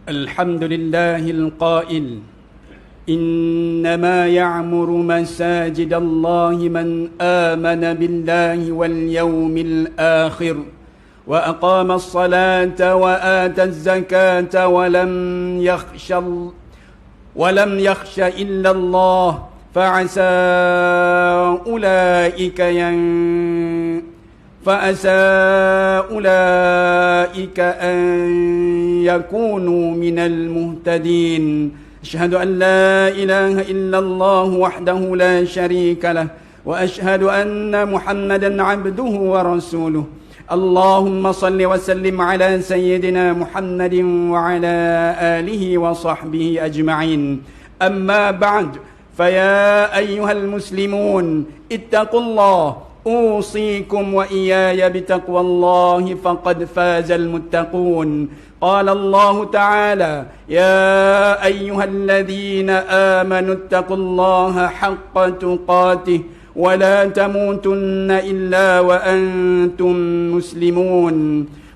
الحمد لله القائل إنما يعمر مساجد الله من آمن بالله واليوم الآخر وأقام الصلاة وآتى الزكاة ولم يخش إلا الله فعسى أولئك أن يكونوا من المهتدين أشهد أن لا إله إلا الله وحده لا شريك له وأشهد أن محمدا عبده ورسوله اللهم صل وسلم على سيدنا محمد وعلى آله وصحبه أجمعين أما بعد فيا أيها المسلمون اتقوا الله أوصيكم وإياي بتقوى الله فقد فاز المتقون قال الله تعالى يا أيها الذين آمنوا اتقوا الله حق تقاته ولا تموتن إلا وأنتم مسلمون.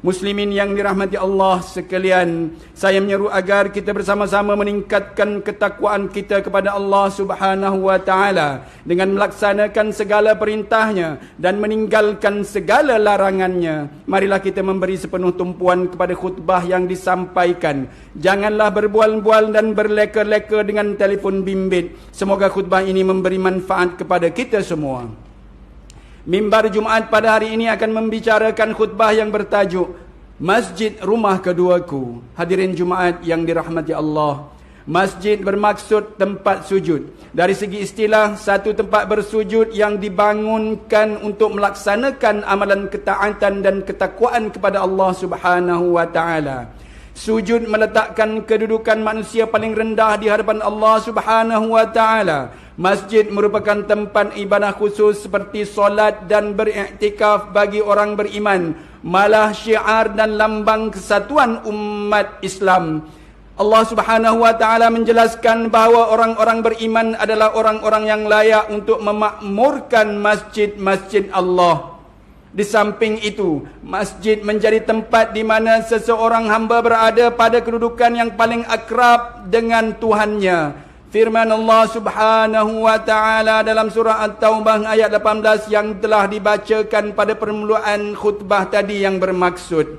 Muslimin yang dirahmati Allah sekalian, saya menyeru agar kita bersama-sama meningkatkan ketakwaan kita kepada Allah Subhanahu wa taala dengan melaksanakan segala perintahnya dan meninggalkan segala larangannya. Marilah kita memberi sepenuh tumpuan kepada khutbah yang disampaikan. Janganlah berbual-bual dan berleka-leka dengan telefon bimbit. Semoga khutbah ini memberi manfaat kepada kita semua. Mimbar Jumaat pada hari ini akan membicarakan khutbah yang bertajuk Masjid Rumah Keduaku. Hadirin Jumaat yang dirahmati Allah, masjid bermaksud tempat sujud. Dari segi istilah, satu tempat bersujud yang dibangunkan untuk melaksanakan amalan ketaatan dan ketakwaan kepada Allah Subhanahu wa taala. Sujud meletakkan kedudukan manusia paling rendah di hadapan Allah Subhanahu wa taala. Masjid merupakan tempat ibadah khusus seperti solat dan beriktikaf bagi orang beriman, malah syiar dan lambang kesatuan umat Islam. Allah Subhanahu wa taala menjelaskan bahawa orang-orang beriman adalah orang-orang yang layak untuk memakmurkan masjid-masjid Allah. Di samping itu, masjid menjadi tempat di mana seseorang hamba berada pada kedudukan yang paling akrab dengan Tuhannya. Firman Allah Subhanahu wa taala dalam surah At-Taubah ayat 18 yang telah dibacakan pada permulaan khutbah tadi yang bermaksud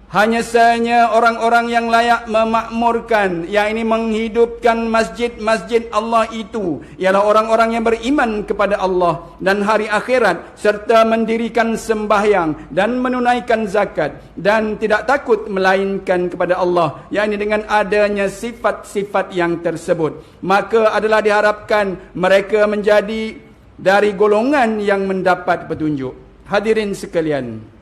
hanya sahaja orang-orang yang layak memakmurkan, yakni menghidupkan masjid-masjid Allah itu ialah orang-orang yang beriman kepada Allah dan hari akhirat serta mendirikan sembahyang dan menunaikan zakat dan tidak takut melainkan kepada Allah, yakni dengan adanya sifat-sifat yang tersebut. Maka adalah diharapkan mereka menjadi dari golongan yang mendapat petunjuk. Hadirin sekalian,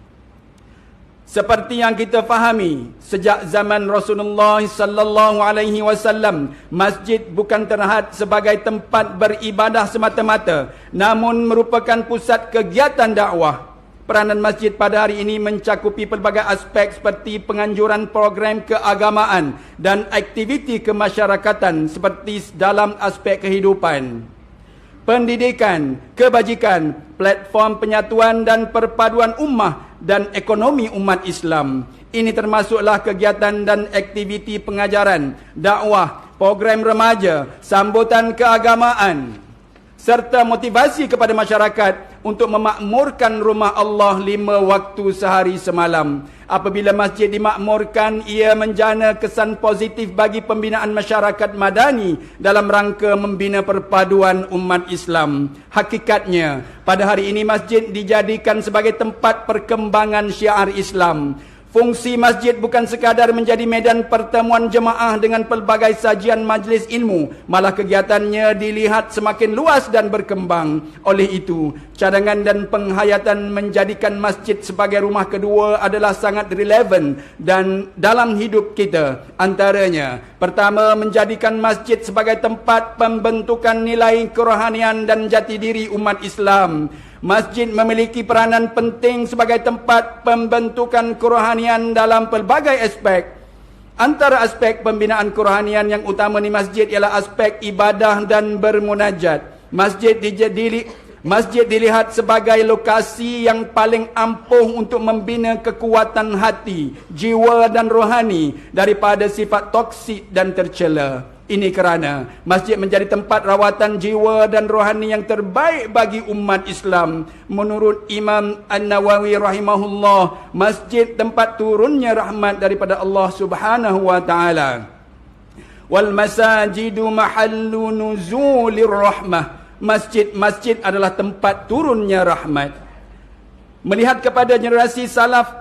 seperti yang kita fahami, sejak zaman Rasulullah sallallahu alaihi wasallam, masjid bukan terhad sebagai tempat beribadah semata-mata, namun merupakan pusat kegiatan dakwah. Peranan masjid pada hari ini mencakupi pelbagai aspek seperti penganjuran program keagamaan dan aktiviti kemasyarakatan seperti dalam aspek kehidupan, pendidikan, kebajikan, platform penyatuan dan perpaduan ummah dan ekonomi umat Islam. Ini termasuklah kegiatan dan aktiviti pengajaran, dakwah, program remaja, sambutan keagamaan, serta motivasi kepada masyarakat untuk memakmurkan rumah Allah 5 waktu sehari semalam. Apabila masjid dimakmurkan, ia menjana kesan positif bagi pembinaan masyarakat madani dalam rangka membina perpaduan umat Islam. Hakikatnya, pada hari ini masjid dijadikan sebagai tempat perkembangan syiar Islam. Fungsi masjid bukan sekadar menjadi medan pertemuan jemaah dengan pelbagai sajian majlis ilmu, malah kegiatannya dilihat semakin luas dan berkembang. Oleh itu, cadangan dan penghayatan menjadikan masjid sebagai rumah kedua adalah sangat relevan dan dalam hidup kita. Antaranya, pertama, menjadikan masjid sebagai tempat pembentukan nilai kerohanian dan jati diri umat Islam. Masjid memiliki peranan penting sebagai tempat pembentukan kerohanian dalam pelbagai aspek. Antara aspek pembinaan kerohanian yang utama di masjid ialah aspek ibadah dan bermunajat. Masjid dilihat sebagai lokasi yang paling ampuh untuk membina kekuatan hati, jiwa dan rohani daripada sifat toksik dan tercela. Ini kerana masjid menjadi tempat rawatan jiwa dan rohani yang terbaik bagi umat Islam. Menurut Imam An-Nawawi rahimahullah, masjid tempat turunnya rahmat daripada Allah Subhanahu wa taala. Wal masajidu mahallu nuzulir rahmah. Masjid-masjid adalah tempat turunnya rahmat. Melihat kepada generasi salaf,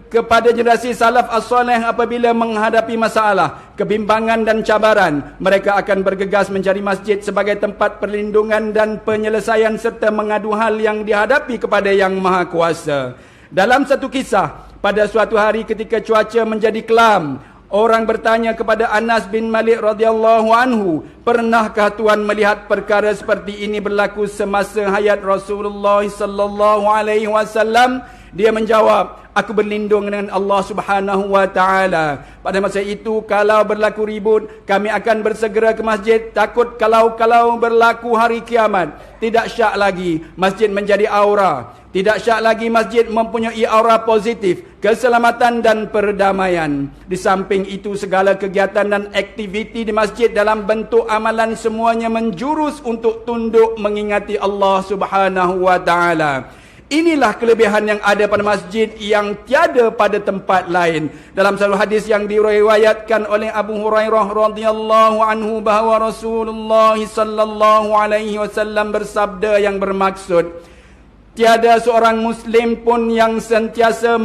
kepada generasi salaf as-salih apabila menghadapi masalah, kebimbangan dan cabaran, mereka akan bergegas mencari masjid sebagai tempat perlindungan dan penyelesaian serta mengadu hal yang dihadapi kepada Yang Maha Kuasa. Dalam satu kisah, pada suatu hari ketika cuaca menjadi kelam, orang bertanya kepada Anas bin Malik radhiyallahu anhu, "Pernahkah tuan melihat perkara seperti ini berlaku semasa hayat Rasulullah sallallahu alaihi wasallam?" Dia menjawab, "Aku berlindung dengan Allah Subhanahu wa taala. Pada masa itu kalau berlaku ribut, kami akan bersegera ke masjid, takut kalau berlaku hari kiamat. Tidak syak lagi masjid menjadi aura. Tidak syak lagi masjid mempunyai aura positif, keselamatan dan perdamaian. Di samping itu segala kegiatan dan aktiviti di masjid dalam bentuk amalan semuanya menjurus untuk tunduk mengingati Allah Subhanahu wa taala." Inilah kelebihan yang ada pada masjid yang tiada pada tempat lain. Dalam satu hadis yang diriwayatkan oleh Abu Hurairah radhiyallahu anhu bahawa Rasulullah sallallahu alaihi wasallam bersabda yang bermaksud, tiada seorang muslim pun yang sentiasa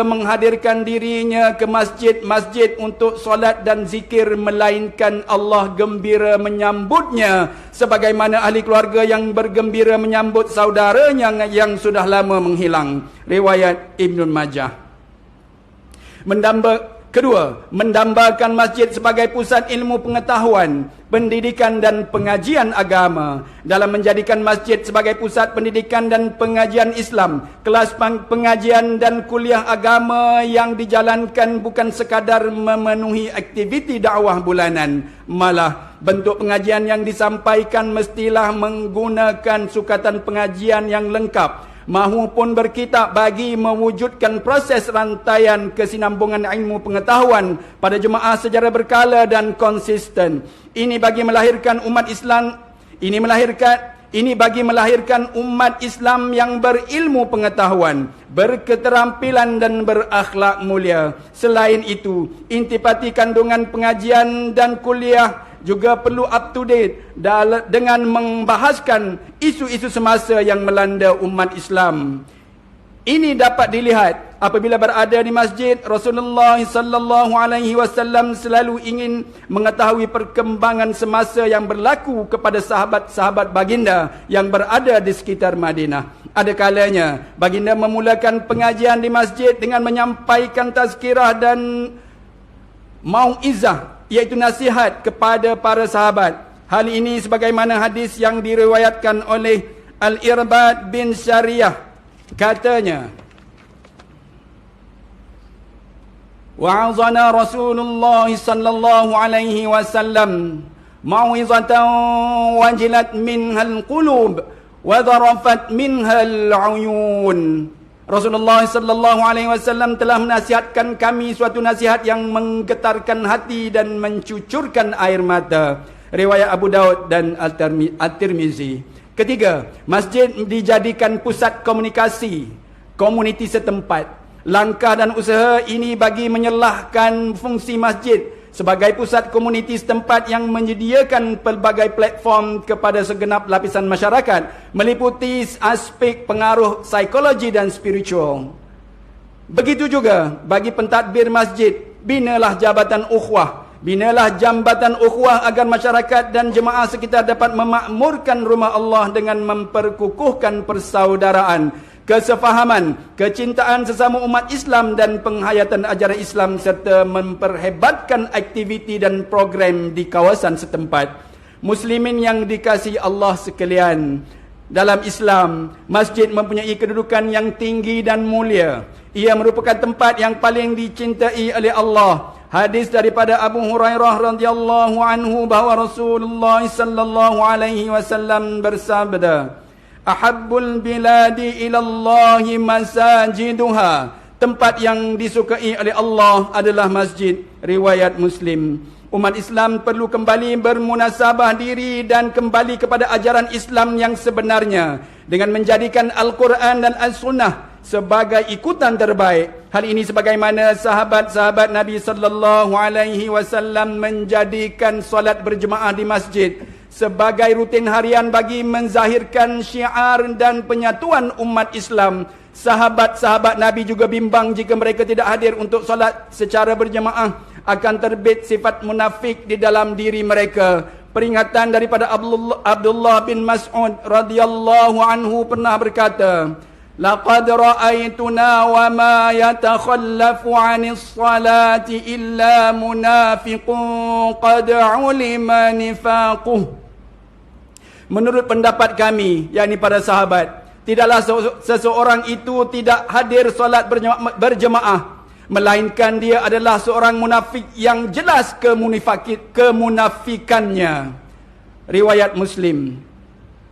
menghadirkan dirinya ke masjid-masjid untuk solat dan zikir, melainkan Allah gembira menyambutnya sebagaimana ahli keluarga yang bergembira menyambut saudaranya yang sudah lama menghilang. Riwayat Ibnu Majah. Kedua, mendambakan masjid sebagai pusat ilmu pengetahuan, pendidikan dan pengajian agama. Dalam menjadikan masjid sebagai pusat pendidikan dan pengajian Islam, kelas pengajian dan kuliah agama yang dijalankan bukan sekadar memenuhi aktiviti dakwah bulanan. Malah, bentuk pengajian yang disampaikan mestilah menggunakan sukatan pengajian yang lengkap, mahupun berkitab bagi mewujudkan proses rantaian kesinambungan ilmu pengetahuan pada jemaah secara berkala dan konsisten. Ini bagi melahirkan umat Islam yang berilmu pengetahuan, berketerampilan dan berakhlak mulia. Selain itu, intipati kandungan pengajian dan kuliah juga perlu up to date dengan membahaskan isu-isu semasa yang melanda umat Islam. Ini dapat dilihat apabila berada di masjid. Rasulullah sallallahu alaihi wasallam selalu ingin mengetahui perkembangan semasa yang berlaku kepada sahabat-sahabat baginda yang berada di sekitar Madinah. Ada kalanya baginda memulakan pengajian di masjid dengan menyampaikan tazkirah dan mau'izah, iaitu nasihat kepada para sahabat. Hal ini sebagaimana hadis yang diriwayatkan oleh Al-Irbad bin Syariyah. Katanya, wa'azana Rasulullah sallallahu alaihi wasallam mau'izatan wajilat minhal qulub wa dharafat minhal uyun. Rasulullah sallallahu alaihi wasallam telah menasihatkan kami suatu nasihat yang menggetarkan hati dan mencucurkan air mata. Riwayat Abu Daud dan At-Tirmizi. Ketiga, masjid dijadikan pusat komunikasi komuniti setempat. Langkah dan usaha ini bagi menyelahkan fungsi masjid sebagai pusat komuniti setempat yang menyediakan pelbagai platform kepada segenap lapisan masyarakat, meliputi aspek pengaruh psikologi dan spiritual. Begitu juga bagi pentadbir masjid, binalah jambatan ukhuwah agar masyarakat dan jemaah sekitar dapat memakmurkan rumah Allah dengan memperkukuhkan persaudaraan, kesefahaman, kecintaan sesama umat Islam dan penghayatan ajaran Islam serta memperhebatkan aktiviti dan program di kawasan setempat. Muslimin yang dikasihi Allah sekalian, dalam Islam, masjid mempunyai kedudukan yang tinggi dan mulia. Ia merupakan tempat yang paling dicintai oleh Allah. Hadis daripada Abu Hurairah radhiyallahu anhu bahawa Rasulullah sallallahu alaihi wasallam bersabda, "Ahabbul biladi ila Allahi masajiduha." Tempat yang disukai oleh Allah adalah masjid. Riwayat Muslim. Umat Islam perlu kembali bermunasabah diri dan kembali kepada ajaran Islam yang sebenarnya dengan menjadikan Al-Quran dan As-Sunnah sebagai ikutan terbaik. Hal ini sebagaimana sahabat-sahabat Nabi sallallahu alaihi wasallam menjadikan solat berjemaah di masjid sebagai rutin harian bagi menzahirkan syiar dan penyatuan umat Islam. Sahabat-sahabat Nabi juga bimbang jika mereka tidak hadir untuk solat secara berjemaah akan terbit sifat munafik di dalam diri mereka. Peringatan daripada Abdullah bin Mas'ud radhiyallahu anhu pernah berkata, "Laqad ra'aytuna wa ma yatakhallafu 'anis salati illa munafiqun qad 'ulima nifaquh." Menurut pendapat kami, yakni para sahabat, tidaklah seseorang itu tidak hadir solat berjemaah, melainkan dia adalah seorang munafik yang jelas kemunafikannya. Riwayat Muslim.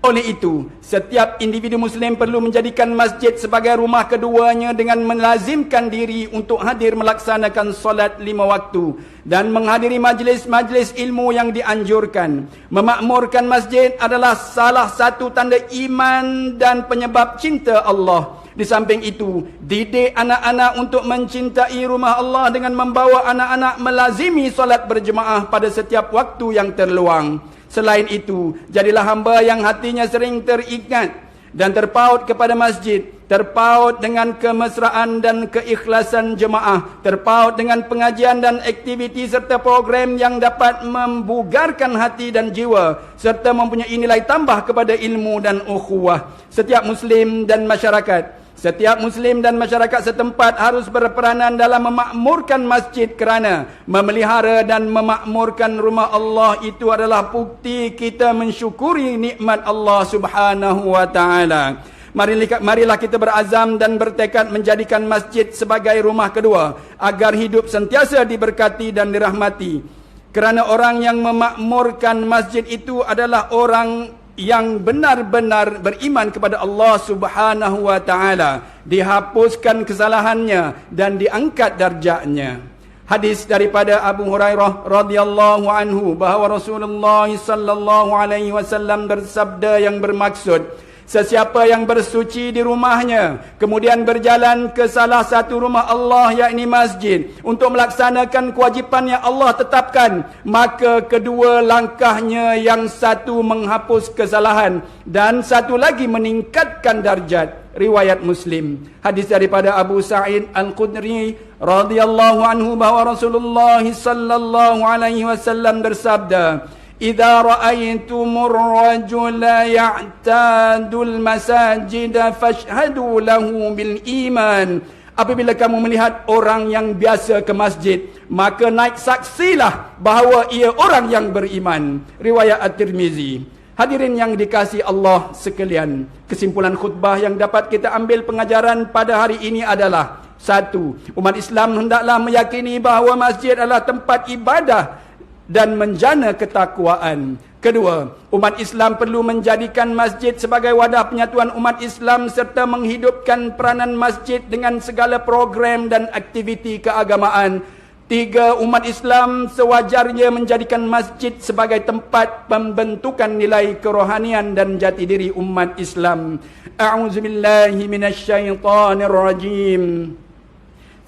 Oleh itu, setiap individu Muslim perlu menjadikan masjid sebagai rumah keduanya dengan melazimkan diri untuk hadir melaksanakan solat 5 waktu dan menghadiri majlis-majlis ilmu yang dianjurkan. Memakmurkan masjid adalah salah satu tanda iman dan penyebab cinta Allah. Di samping itu, didik anak-anak untuk mencintai rumah Allah dengan membawa anak-anak melazimi solat berjemaah pada setiap waktu yang terluang. Selain itu, jadilah hamba yang hatinya sering teringat dan terpaut kepada masjid, terpaut dengan kemesraan dan keikhlasan jemaah, terpaut dengan pengajian dan aktiviti serta program yang dapat membugarkan hati dan jiwa, serta mempunyai nilai tambah kepada ilmu dan ukhuwah. Setiap Muslim dan masyarakat setempat harus berperanan dalam memakmurkan masjid kerana memelihara dan memakmurkan rumah Allah itu adalah bukti kita mensyukuri nikmat Allah Subhanahu wa taala. Marilah kita berazam dan bertekad menjadikan masjid sebagai rumah kedua agar hidup sentiasa diberkati dan dirahmati. Kerana orang yang memakmurkan masjid itu adalah orang yang benar-benar beriman kepada Allah Subhanahu wa taala, dihapuskan kesalahannya dan diangkat darjatnya. Hadis daripada Abu Hurairah radhiyallahu anhu bahawa Rasulullah sallallahu alaihi wasallam bersabda yang bermaksud, sesiapa yang bersuci di rumahnya kemudian berjalan ke salah satu rumah Allah yakni masjid untuk melaksanakan kewajipan yang Allah tetapkan, maka kedua langkahnya yang satu menghapus kesalahan dan satu lagi meningkatkan darjat. Riwayat Muslim. Hadis daripada Abu Sa'id Al-Khudri radhiyallahu anhu bahawa Rasulullah sallallahu alaihi wasallam bersabda, "Idza ra'aytumur rajula ya'tadul masajid fashhadu lahu bil iman." Apabila kamu melihat orang yang biasa ke masjid, maka naik saksilah bahawa ia orang yang beriman. Riwayat At-Tirmizi. Hadirin yang dikasihi Allah sekalian, kesimpulan khutbah yang dapat kita ambil pengajaran pada hari ini adalah: 1. Umat Islam hendaklah meyakini bahawa masjid adalah tempat ibadah dan menjana ketakwaan. 2. Umat Islam perlu menjadikan masjid sebagai wadah penyatuan umat Islam serta menghidupkan peranan masjid dengan segala program dan aktiviti keagamaan. 3. Umat Islam sewajarnya menjadikan masjid sebagai tempat pembentukan nilai kerohanian dan jati diri umat Islam. A'udzubillahi minasyaitonir rajim.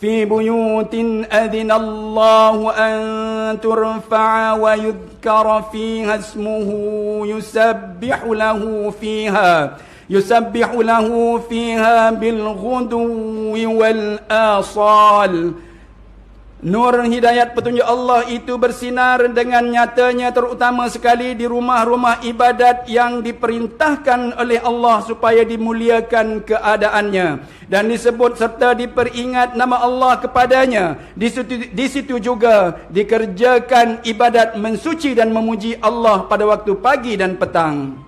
Fi buyutin adzinallahu an turfa'a wa yudhkara fiha ismuhu yusabbihu lahu fiha bil ghudwi wal asal. Nur hidayat petunjuk Allah itu bersinar dengan nyatanya terutama sekali di rumah-rumah ibadat yang diperintahkan oleh Allah supaya dimuliakan keadaannya dan disebut serta diperingat nama Allah kepadanya. Di situ juga dikerjakan ibadat mensuci dan memuji Allah pada waktu pagi dan petang.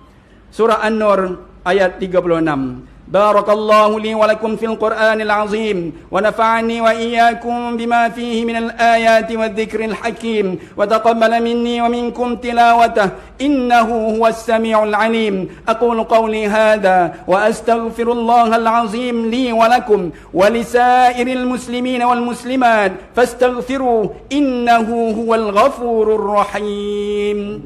Surah An-Nur ayat 36. بارك الله لي ولكم في القرآن العظيم ونفعني وإياكم بما فيه من الآيات والذكر الحكيم وتقبل مني ومنكم تلاوته إنه هو السميع العليم. أقول قولي هذا وأستغفر الله العظيم لي ولكم ولسائر المسلمين والمسلمات فاستغفروه إنه هو الغفور الرحيم.